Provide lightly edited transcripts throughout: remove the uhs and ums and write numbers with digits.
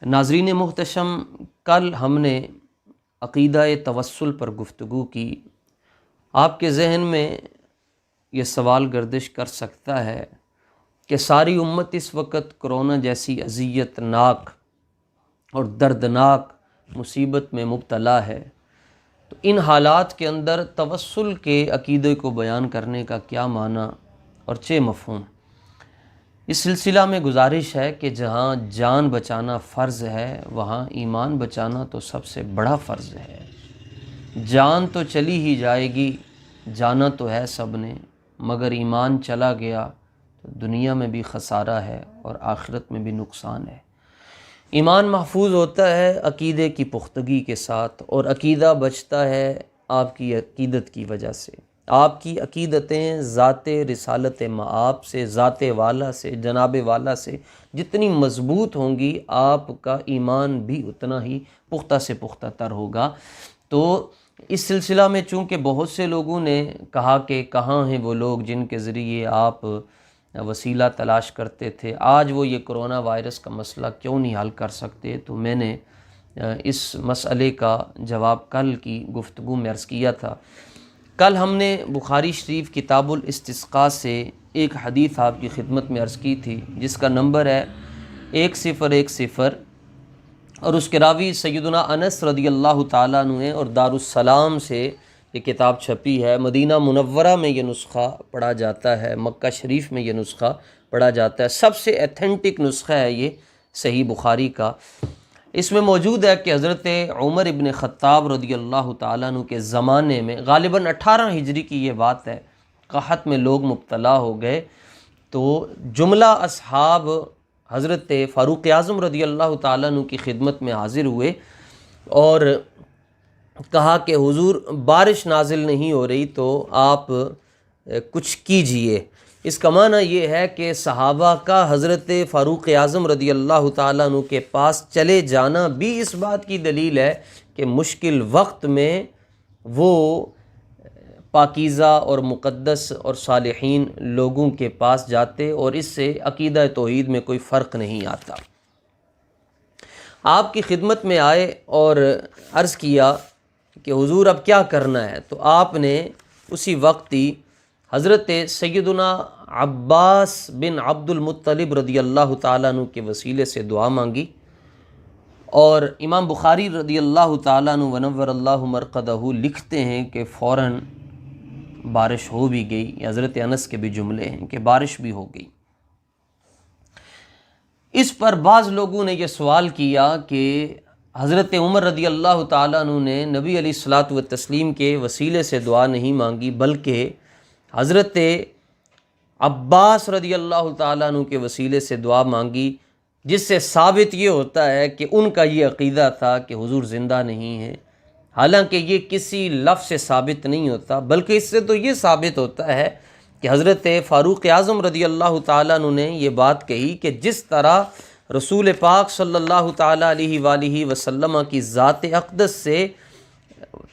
ناظرین محتشم، کل ہم نے عقیدہ توسل پر گفتگو کی۔ آپ کے ذہن میں یہ سوال گردش کر سکتا ہے کہ ساری امت اس وقت کرونا جیسی اذیت ناک اور دردناک مصیبت میں مبتلا ہے، تو ان حالات کے اندر توسل کے عقیدے کو بیان کرنے کا کیا معنی اور چہ مفہوم۔ اس سلسلہ میں گزارش ہے کہ جہاں جان بچانا فرض ہے، وہاں ایمان بچانا تو سب سے بڑا فرض ہے۔ جان تو چلی ہی جائے گی، جانا تو ہے سب نے، مگر ایمان چلا گیا تو دنیا میں بھی خسارہ ہے اور آخرت میں بھی نقصان ہے۔ ایمان محفوظ ہوتا ہے عقیدے کی پختگی کے ساتھ، اور عقیدہ بچتا ہے آپ کی عقیدت کی وجہ سے۔ آپ کی عقیدتیں ذات رسالت مآب سے، ذات والا سے، جناب والا سے جتنی مضبوط ہوں گی، آپ کا ایمان بھی اتنا ہی پختہ سے پختہ تر ہوگا۔ تو اس سلسلہ میں چونکہ بہت سے لوگوں نے کہا کہ کہاں ہیں وہ لوگ جن کے ذریعے آپ وسیلہ تلاش کرتے تھے، آج وہ یہ کرونا وائرس کا مسئلہ کیوں نہیں حل کر سکتے، تو میں نے اس مسئلے کا جواب کل کی گفتگو میں عرض کیا تھا۔ کل ہم نے بخاری شریف کتاب الاستسقاء سے ایک حدیث آپ کی خدمت میں عرض کی تھی، جس کا نمبر ہے 1010، اور اس کے راوی سیدنا انس رضی اللہ تعالیٰ عنہ ہیں، اور دارالسلام سے یہ کتاب چھپی ہے۔ مدینہ منورہ میں یہ نسخہ پڑھا جاتا ہے، مکہ شریف میں یہ نسخہ پڑھا جاتا ہے۔ سب سے ایتھنٹک نسخہ ہے یہ صحیح بخاری کا۔ اس میں موجود ہے کہ حضرت عمر ابن خطاب رضی اللہ تعالیٰ عنہ کے زمانے میں، غالباً 18 ہجری کی یہ بات ہے، قحط میں لوگ مبتلا ہو گئے، تو جملہ اصحاب حضرت فاروق اعظم رضی اللہ تعالیٰ عنہ کی خدمت میں حاضر ہوئے اور کہا کہ حضور بارش نازل نہیں ہو رہی، تو آپ کچھ کیجئے۔ اس کا معنی یہ ہے کہ صحابہ کا حضرت فاروق اعظم رضی اللہ تعالیٰ عنہ کے پاس چلے جانا بھی اس بات کی دلیل ہے کہ مشکل وقت میں وہ پاکیزہ اور مقدس اور صالحین لوگوں کے پاس جاتے، اور اس سے عقیدہ توحید میں کوئی فرق نہیں آتا۔ آپ کی خدمت میں آئے اور عرض کیا کہ حضور اب کیا کرنا ہے، تو آپ نے اسی وقت ہی حضرت سیدنا عباس بن عبد المطلب رضی اللہ تعالیٰ عنہ کے وسیلے سے دعا مانگی، اور امام بخاری رضی اللہ تعالیٰ عنہ ونور اللہ مرقدہ لکھتے ہیں کہ فوراً بارش ہو بھی گئی۔ حضرت انس کے بھی جملے ہیں کہ بارش بھی ہو گئی۔ اس پر بعض لوگوں نے یہ سوال کیا کہ حضرت عمر رضی اللہ تعالیٰ عنہ نے نبی علیہ الصلاۃ والتسلیم کے وسیلے سے دعا نہیں مانگی، بلکہ حضرت عباس رضی اللہ تعالیٰ عنہ کے وسیلے سے دعا مانگی، جس سے ثابت یہ ہوتا ہے کہ ان کا یہ عقیدہ تھا کہ حضور زندہ نہیں ہیں۔ حالانکہ یہ کسی لفظ سے ثابت نہیں ہوتا، بلکہ اس سے تو یہ ثابت ہوتا ہے کہ حضرت فاروق اعظم رضی اللہ تعالیٰ عنہ نے یہ بات کہی کہ جس طرح رسول پاک صلی اللہ تعالیٰ علیہ وآلہ وسلم کی ذات اقدس سے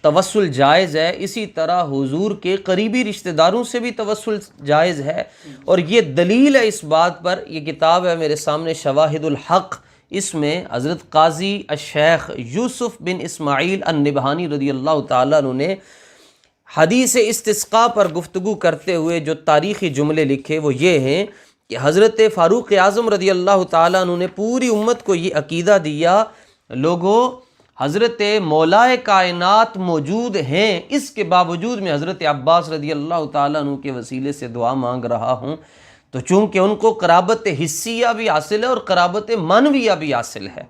توسل جائز ہے، اسی طرح حضور کے قریبی رشتہ داروں سے بھی توسل جائز ہے۔ اور یہ دلیل ہے اس بات پر، یہ کتاب ہے میرے سامنے شواہد الحق، اس میں حضرت قاضی الشیخ یوسف بن اسماعیل النبہانی رضی اللہ تعالیٰ عنہ نے حدیث استسقاء پر گفتگو کرتے ہوئے جو تاریخی جملے لکھے وہ یہ ہیں کہ حضرت فاروق اعظم رضی اللہ تعالیٰ عنہ نے پوری امت کو یہ عقیدہ دیا، لوگوں حضرت مولا کائنات موجود ہیں، اس کے باوجود میں حضرت عباس رضی اللہ تعالیٰ عنہ کے وسیلے سے دعا مانگ رہا ہوں، تو چونکہ ان کو قرابت حسیہ بھی حاصل ہے اور قرابت معنویہ بھی حاصل ہے۔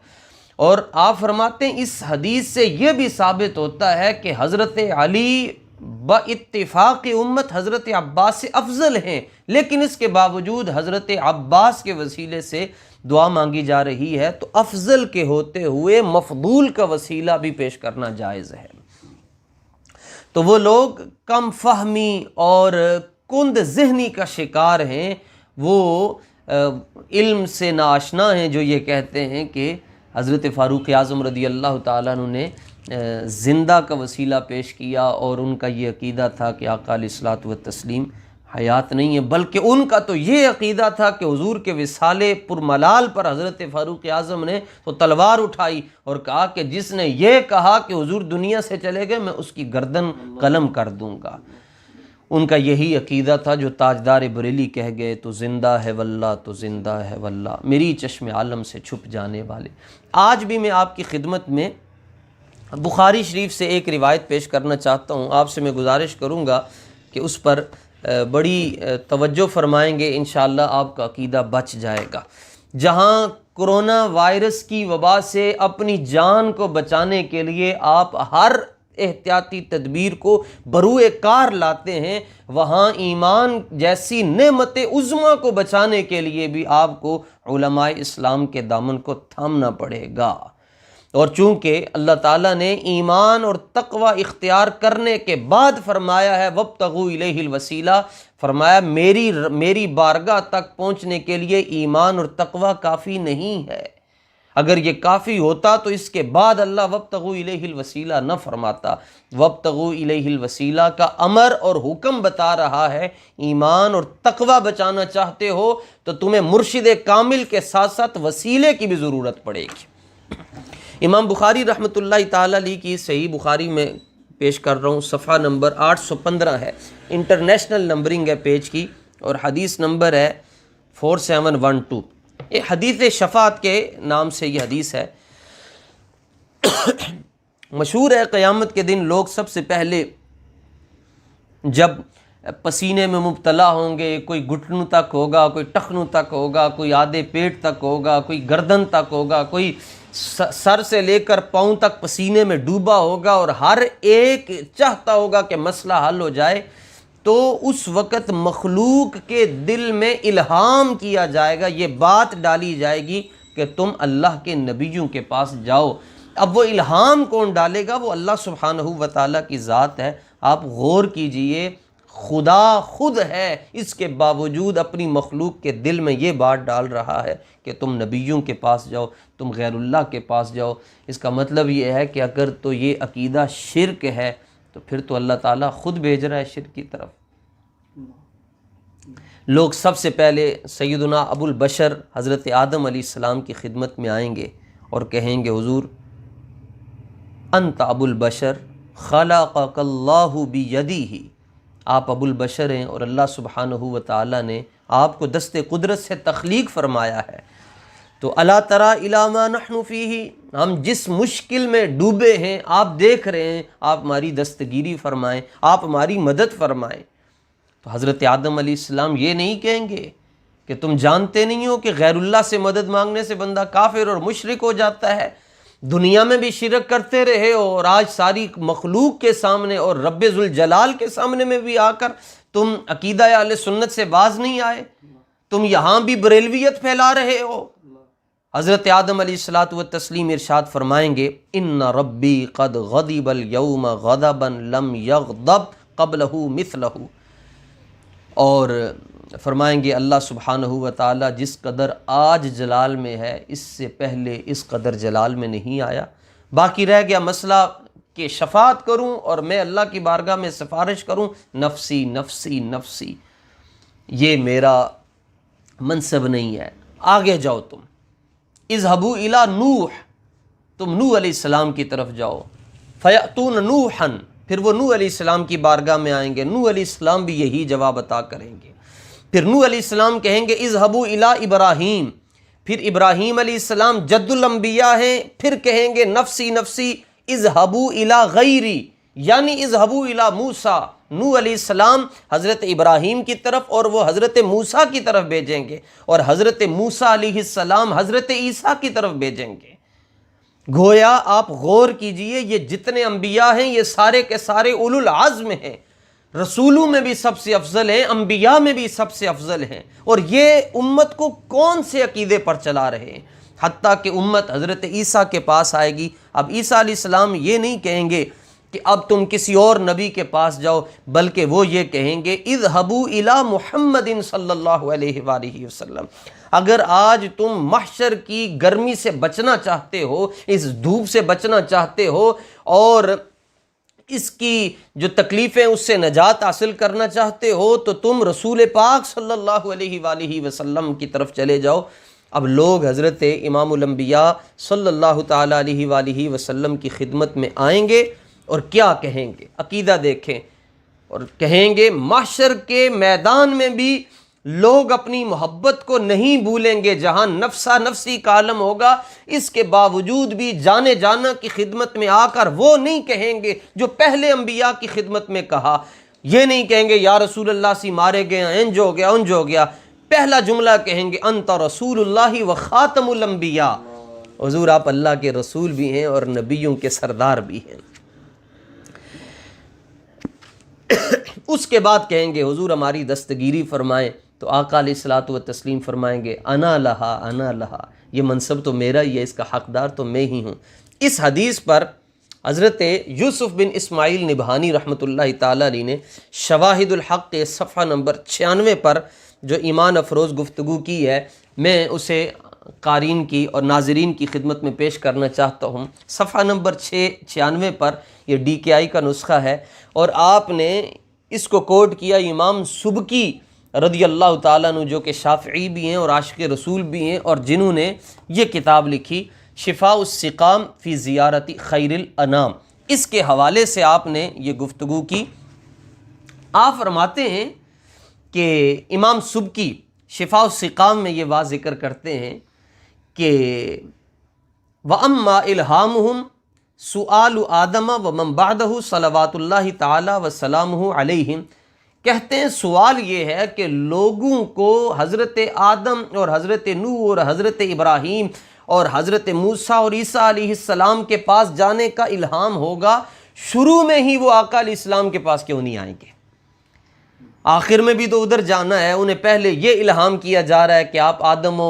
اور آپ فرماتے ہیں اس حدیث سے یہ بھی ثابت ہوتا ہے کہ حضرت علی باتفاق امت حضرت عباس سے افضل ہیں، لیکن اس کے باوجود حضرت عباس کے وسیلے سے دعا مانگی جا رہی ہے، تو افضل کے ہوتے ہوئے مفضول کا وسیلہ بھی پیش کرنا جائز ہے۔ تو وہ لوگ کم فہمی اور کند ذہنی کا شکار ہیں، وہ علم سے ناآشنا ہیں، جو یہ کہتے ہیں کہ حضرت فاروق اعظم رضی اللہ تعالیٰ عنہ نے زندہ کا وسیلہ پیش کیا، اور ان کا یہ عقیدہ تھا کہ آقا علیہ الصلوۃ والتسلیم حیات نہیں ہے، بلکہ ان کا تو یہ عقیدہ تھا کہ حضور کے وصال پرملال پر حضرت فاروق اعظم نے تو تلوار اٹھائی اور کہا کہ جس نے یہ کہا کہ حضور دنیا سے چلے گئے میں اس کی گردن قلم کر دوں گا۔ ان کا یہی عقیدہ تھا جو تاجدار بریلی کہہ گئے، تو زندہ ہے واللہ، تو زندہ ہے واللہ، میری چشم عالم سے چھپ جانے والے۔ آج بھی میں آپ کی خدمت میں بخاری شریف سے ایک روایت پیش کرنا چاہتا ہوں، آپ سے میں گزارش کروں گا کہ اس پر بڑی توجہ فرمائیں گے، انشاءاللہ آپ کا عقیدہ بچ جائے گا۔ جہاں کرونا وائرس کی وبا سے اپنی جان کو بچانے کے لیے آپ ہر احتیاطی تدبیر کو بروئے کار لاتے ہیں، وہاں ایمان جیسی نعمت عظمیٰ کو بچانے کے لیے بھی آپ کو علماء اسلام کے دامن کو تھامنا پڑے گا۔ اور چونکہ اللہ تعالیٰ نے ایمان اور تقوی اختیار کرنے کے بعد فرمایا ہے وابتغوا الیہ الوسیلہ، فرمایا میری بارگاہ تک پہنچنے کے لیے ایمان اور تقوی کافی نہیں ہے۔ اگر یہ کافی ہوتا تو اس کے بعد اللہ وابتغوا الیہ الوسیلہ نہ فرماتا۔ وابتغوا الیہ الوسیلہ کا امر اور حکم بتا رہا ہے ایمان اور تقوی بچانا چاہتے ہو تو تمہیں مرشد کامل کے ساتھ ساتھ وسیلے کی بھی ضرورت پڑے گی۔ امام بخاری رحمۃ اللہ تعالی علیہ کی صحیح بخاری میں پیش کر رہا ہوں، صفحہ نمبر 815 ہے، انٹرنیشنل نمبرنگ ہے پیج کی، اور حدیث نمبر ہے 4712۔ یہ حدیث شفاعت کے نام سے یہ حدیث ہے۔ مشہور ہے قیامت کے دن لوگ سب سے پہلے جب پسینے میں مبتلا ہوں گے، کوئی گھٹنوں تک ہوگا، کوئی ٹخنوں تک ہوگا، کوئی آدھے پیٹ تک ہوگا، کوئی گردن تک ہوگا، کوئی سر سے لے کر پاؤں تک پسینے میں ڈوبا ہوگا، اور ہر ایک چاہتا ہوگا کہ مسئلہ حل ہو جائے، تو اس وقت مخلوق کے دل میں الہام کیا جائے گا، یہ بات ڈالی جائے گی کہ تم اللہ کے نبیوں کے پاس جاؤ۔ اب وہ الہام کون ڈالے گا؟ وہ اللہ سبحانہ و تعالیٰ کی ذات ہے۔ آپ غور کیجئے، خدا خود ہے، اس کے باوجود اپنی مخلوق کے دل میں یہ بات ڈال رہا ہے کہ تم نبیوں کے پاس جاؤ، تم غیر اللہ کے پاس جاؤ۔ اس کا مطلب یہ ہے کہ اگر تو یہ عقیدہ شرک ہے تو پھر تو اللہ تعالیٰ خود بھیج رہا ہے شرک کی طرف۔ لوگ سب سے پہلے سیدنا ابو البشر حضرت آدم علیہ السلام کی خدمت میں آئیں گے اور کہیں گے حضور انت ابو البشر خلقک اللہ بیدیہ، آپ ابو البشر ہیں اور اللہ سبحانہ و تعالیٰ نے آپ کو دست قدرت سے تخلیق فرمایا ہے، تو الا تری الی ما نحن فیہ، ہم جس مشکل میں ڈوبے ہیں آپ دیکھ رہے ہیں، آپ ہماری دستگیری فرمائیں، آپ ہماری مدد فرمائیں۔ تو حضرت آدم علیہ السلام یہ نہیں کہیں گے کہ تم جانتے نہیں ہو کہ غیر اللہ سے مدد مانگنے سے بندہ کافر اور مشرک ہو جاتا ہے، دنیا میں بھی شرک کرتے رہے ہو اور آج ساری مخلوق کے سامنے اور رب ذوالجلال کے سامنے میں بھی آ کر تم عقیدہ اہل سنت سے باز نہیں آئے، تم یہاں بھی بریلویت پھیلا رہے ہو۔ حضرت آدم علیہ الصلوۃ والتسلیم ارشاد فرمائیں گے ان ربی قد غضب اليوم غضبا لم یغضب قبلہ مثلہ، اور فرمائیں گے اللہ سبحانہ و تعالیٰ جس قدر آج جلال میں ہے اس سے پہلے اس قدر جلال میں نہیں آیا۔ باقی رہ گیا مسئلہ کہ شفاعت کروں اور میں اللہ کی بارگاہ میں سفارش کروں، نفسی نفسی نفسی، یہ میرا منصب نہیں ہے۔ آگے جاؤ تم، اذهبوا الی نوح، تم نوح علیہ السلام کی طرف جاؤ، فیأتون نوحا، پھر وہ نوح علیہ السلام کی بارگاہ میں آئیں گے، نوح علیہ السلام بھی یہی جواب عطا کریں گے۔ پھر نوح علیہ السلام کہیں گے اذهبوا الی ابراہیم، پھر ابراہیم علیہ السلام جد الانبیاء ہیں، پھر کہیں گے نفسی نفسی اذهبوا الی غیری، یعنی اذهبوا الی موسیٰ، نوح علیہ السلام حضرت ابراہیم کی طرف اور وہ حضرت موسیٰ کی طرف بھیجیں گے، اور حضرت موسیٰ علیہ السلام حضرت عیسیٰ کی طرف بھیجیں گے۔ گویا آپ غور کیجئے، یہ جتنے انبیاء ہیں یہ سارے کے سارے اولو العزم ہیں، رسولوں میں بھی سب سے افضل ہیں، انبیاء میں بھی سب سے افضل ہیں، اور یہ امت کو کون سے عقیدے پر چلا رہے ہیں، حتیٰ کہ امت حضرت عیسیٰ کے پاس آئے گی۔ اب عیسیٰ علیہ السلام یہ نہیں کہیں گے کہ اب تم کسی اور نبی کے پاس جاؤ، بلکہ وہ یہ کہیں گے اذهبوا الی محمد صلی اللہ علیہ وآلہ وسلم۔ اگر آج تم محشر کی گرمی سے بچنا چاہتے ہو، اس دھوپ سے بچنا چاہتے ہو، اور اس کی جو تکلیفیں اس سے نجات حاصل کرنا چاہتے ہو تو تم رسول پاک صلی اللہ علیہ وآلہ وسلم کی طرف چلے جاؤ۔ اب لوگ حضرت امام الانبیاء صلی اللہ تعالیٰ علیہ وآلہ وسلم کی خدمت میں آئیں گے اور کیا کہیں گے، عقیدہ دیکھیں، اور کہیں گے محشر کے میدان میں بھی لوگ اپنی محبت کو نہیں بھولیں گے، جہاں نفسا نفسی کا عالم ہوگا، اس کے باوجود بھی جانے جانا کی خدمت میں آ کر وہ نہیں کہیں گے جو پہلے انبیاء کی خدمت میں کہا۔ یہ نہیں کہیں گے یا رسول اللہ سی مارے گئے، انج ہو گیا انج ہو گیا۔ پہلا جملہ کہیں گے انت رسول اللہ و خاتم الانبیاء، حضور آپ اللہ کے رسول بھی ہیں اور نبیوں کے سردار بھی ہیں۔ اس کے بعد کہیں گے حضور ہماری دستگیری فرمائیں، تو آقا علیہ الصلوۃ والتسلیم فرمائیں گے انا لہا انا لہا، یہ منصب تو میرا ہی ہے، اس کا حقدار تو میں ہی ہوں۔ اس حدیث پر حضرت یوسف بن اسماعیل نبہانی رحمۃ اللہ تعالیٰ علیہ نے شواہد الحق کے صفحہ نمبر 96 پر جو ایمان افروز گفتگو کی ہے، میں اسے قارئین کی اور ناظرین کی خدمت میں پیش کرنا چاہتا ہوں۔ صفحہ نمبر 96 پر یہ DKI کا نسخہ ہے، اور آپ نے اس کو کوٹ کیا امام سبکی رضی اللہ تعالیٰ عنہ، جو کہ شافعی بھی ہیں اور عاشق رسول بھی ہیں، اور جنہوں نے یہ کتاب لکھی شفاء السقام فی زیارت خیر الانام، اس کے حوالے سے آپ نے یہ گفتگو کی۔ آپ فرماتے ہیں کہ امام سبکی شفاء السقام میں یہ بات ذکر کرتے ہیں کہ وَأَمَّا إِلْهَامُهُمْ سُؤَالُ آدَمَ وَمَنْ بَعْدَهُ صلوات اللہ تعالی وسلامہ علیہم، کہتے ہیں سوال یہ ہے کہ لوگوں کو حضرت آدم اور حضرت نوح اور حضرت ابراہیم اور حضرت موسیٰ اور عیسیٰ علیہ السلام کے پاس جانے کا الہام ہوگا، شروع میں ہی وہ آقا علیہ السلام کے پاس کیوں نہیں آئیں گے؟ آخر میں بھی تو ادھر جانا ہے، انہیں پہلے یہ الہام کیا جا رہا ہے کہ آپ آدم و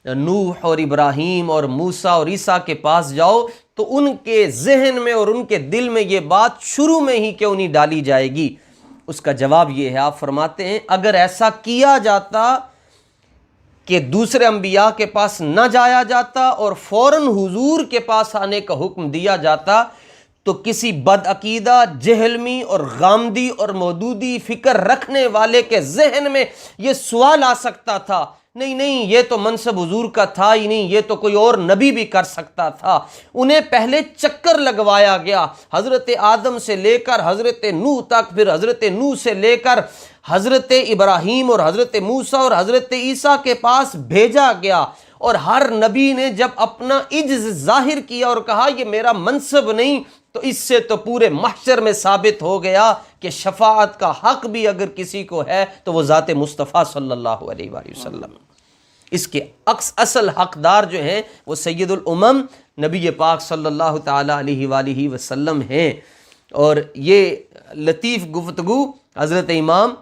نوح اور ابراہیم اور موسیٰ اور عیسیٰ کے پاس جاؤ، تو ان کے ذہن میں اور ان کے دل میں یہ بات شروع میں ہی کیوں نہیں ڈالی جائے گی؟ اس کا جواب یہ ہے، آپ فرماتے ہیں اگر ایسا کیا جاتا کہ دوسرے انبیاء کے پاس نہ جایا جاتا اور فوراً حضور کے پاس آنے کا حکم دیا جاتا، تو کسی بد عقیدہ، جہلمی اور غامدی اور مودودی فکر رکھنے والے کے ذہن میں یہ سوال آ سکتا تھا، نہیں یہ تو منصب حضور کا تھا ہی نہیں، یہ تو کوئی اور نبی بھی کر سکتا تھا۔ انہیں پہلے چکر لگوایا گیا، حضرت آدم سے لے کر حضرت نوح تک، پھر حضرت نوح سے لے کر حضرت ابراہیم اور حضرت موسیٰ اور حضرت عیسیٰ کے پاس بھیجا گیا، اور ہر نبی نے جب اپنا عجز ظاہر کیا اور کہا یہ میرا منصب نہیں، تو اس سے تو پورے محشر میں ثابت ہو گیا کہ شفاعت کا حق بھی اگر کسی کو ہے تو وہ ذات مصطفیٰ صلی اللہ علیہ وآلہ وسلم، اس کے اصل حقدار جو ہیں وہ سید الامم نبی پاک صلی اللہ تعالیٰ علیہ وآلہ وسلم ہیں۔ اور یہ لطیف گفتگو حضرت امام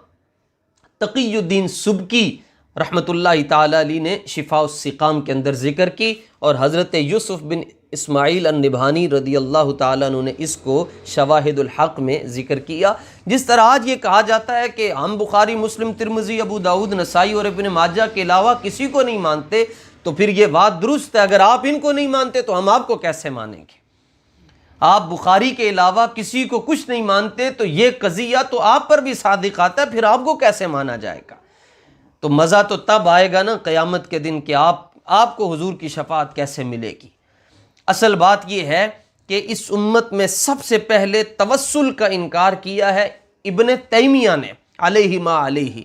تقی الدین سبکی رحمۃ اللہ تعالیٰ علیہ نے شفاء السقام کے اندر ذکر کی، اور حضرت یوسف بن اسماعیل النبہانی رضی اللہ تعالیٰ عنہ نے اس کو شواہد الحق میں ذکر کیا۔ جس طرح آج یہ کہا جاتا ہے کہ ہم بخاری، مسلم، ترمذی، ابو داؤد، نسائی اور ابن ماجہ کے علاوہ کسی کو نہیں مانتے، تو پھر یہ بات درست ہے، اگر آپ ان کو نہیں مانتے تو ہم آپ کو کیسے مانیں گے؟ آپ بخاری کے علاوہ کسی کو کچھ نہیں مانتے تو یہ قضیہ تو آپ پر بھی صادق آتا ہے، پھر آپ کو کیسے مانا جائے گا؟ تو مزہ تو تب آئے گا نا قیامت کے دن کہ آپ کو حضور کی شفاعت کیسے ملے گی۔ اصل بات یہ ہے کہ اس امت میں سب سے پہلے توسل کا انکار کیا ہے ابن تیمیہ نے علیہ ما علیہ،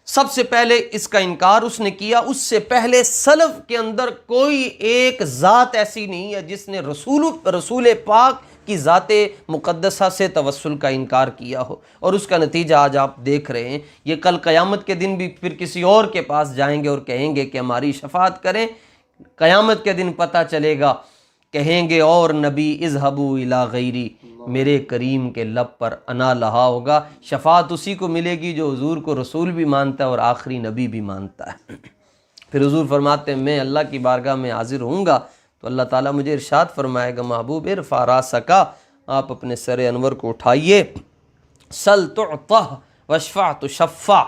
سب سے پہلے اس کا انکار اس نے کیا۔ اس سے پہلے سلف کے اندر کوئی ایک ذات ایسی نہیں ہے جس نے رسول پاک کی ذات مقدسہ سے توسل کا انکار کیا ہو، اور اس کا نتیجہ آج آپ دیکھ رہے ہیں۔ یہ کل قیامت کے دن بھی پھر کسی اور کے پاس جائیں گے اور کہیں گے کہ ہماری شفاعت کریں۔ قیامت کے دن پتہ چلے گا، کہیں گے اور نبی اذهبوا الی غیری، میرے کریم کے لب پر انا لہا ہوگا۔ شفاعت اسی کو ملے گی جو حضور کو رسول بھی مانتا ہے اور آخری نبی بھی مانتا ہے۔ پھر حضور فرماتے ہیں میں اللہ کی بارگاہ میں حاضر ہوں گا تو اللہ تعالیٰ مجھے ارشاد فرمائے گا محبوب ارفع راسک، آپ اپنے سر انور کو اٹھائیے، سل تعطہ واشفع تشفع،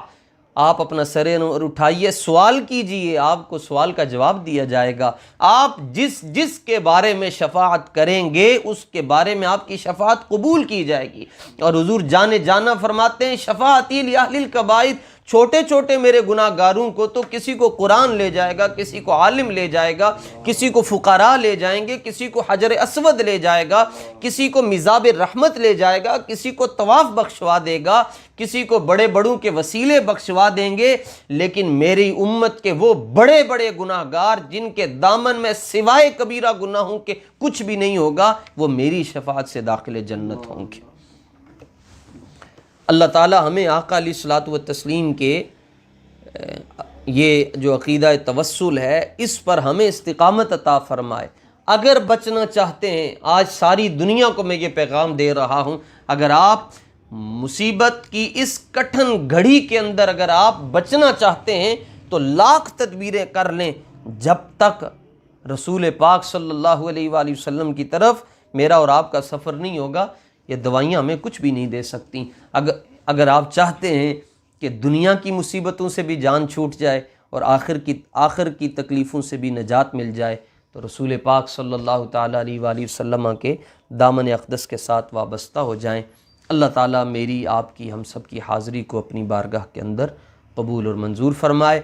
آپ اپنا سر نور اٹھائیے، سوال کیجئے، آپ کو سوال کا جواب دیا جائے گا۔ آپ جس کے بارے میں شفاعت کریں گے اس کے بارے میں آپ کی شفاعت قبول کی جائے گی۔ اور حضور جانا فرماتے ہیں شفاعتی لأہل الکبائر، چھوٹے چھوٹے میرے گناہ گاروں کو تو کسی کو قرآن لے جائے گا، کسی کو عالم لے جائے گا، کسی کو فقراء لے جائیں گے، کسی کو حجر اسود لے جائے گا، کسی کو مزاب رحمت لے جائے گا، کسی کو طواف بخشوا دے گا، کسی کو بڑے بڑوں کے وسیلے بخشوا دیں گے، لیکن میری امت کے وہ بڑے بڑے گناہ گار جن کے دامن میں سوائے کبیرہ گناہوں کے کچھ بھی نہیں ہوگا، وہ میری شفاعت سے داخل جنت ہوں گے۔ اللہ تعالی ہمیں آقا علیہ الصلوۃ والتسلیم کے یہ جو عقیدہ توسل ہے اس پر ہمیں استقامت عطا فرمائے۔ اگر بچنا چاہتے ہیں، آج ساری دنیا کو میں یہ پیغام دے رہا ہوں، اگر آپ مصیبت کی اس کٹھن گھڑی کے اندر اگر آپ بچنا چاہتے ہیں تو لاکھ تدبیریں کر لیں، جب تک رسول پاک صلی اللہ علیہ وآلہ وسلم کی طرف میرا اور آپ کا سفر نہیں ہوگا، یہ دوائیاں ہمیں کچھ بھی نہیں دے سکتی۔ اگر آپ چاہتے ہیں کہ دنیا کی مصیبتوں سے بھی جان چھوٹ جائے اور آخر کی تکلیفوں سے بھی نجات مل جائے تو رسول پاک صلی اللہ تعالیٰ علیہ وآلہ وسلم کے دامن اقدس کے ساتھ وابستہ ہو جائیں۔ اللہ تعالیٰ میری، آپ کی، ہم سب کی حاضری کو اپنی بارگاہ کے اندر قبول اور منظور فرمائے۔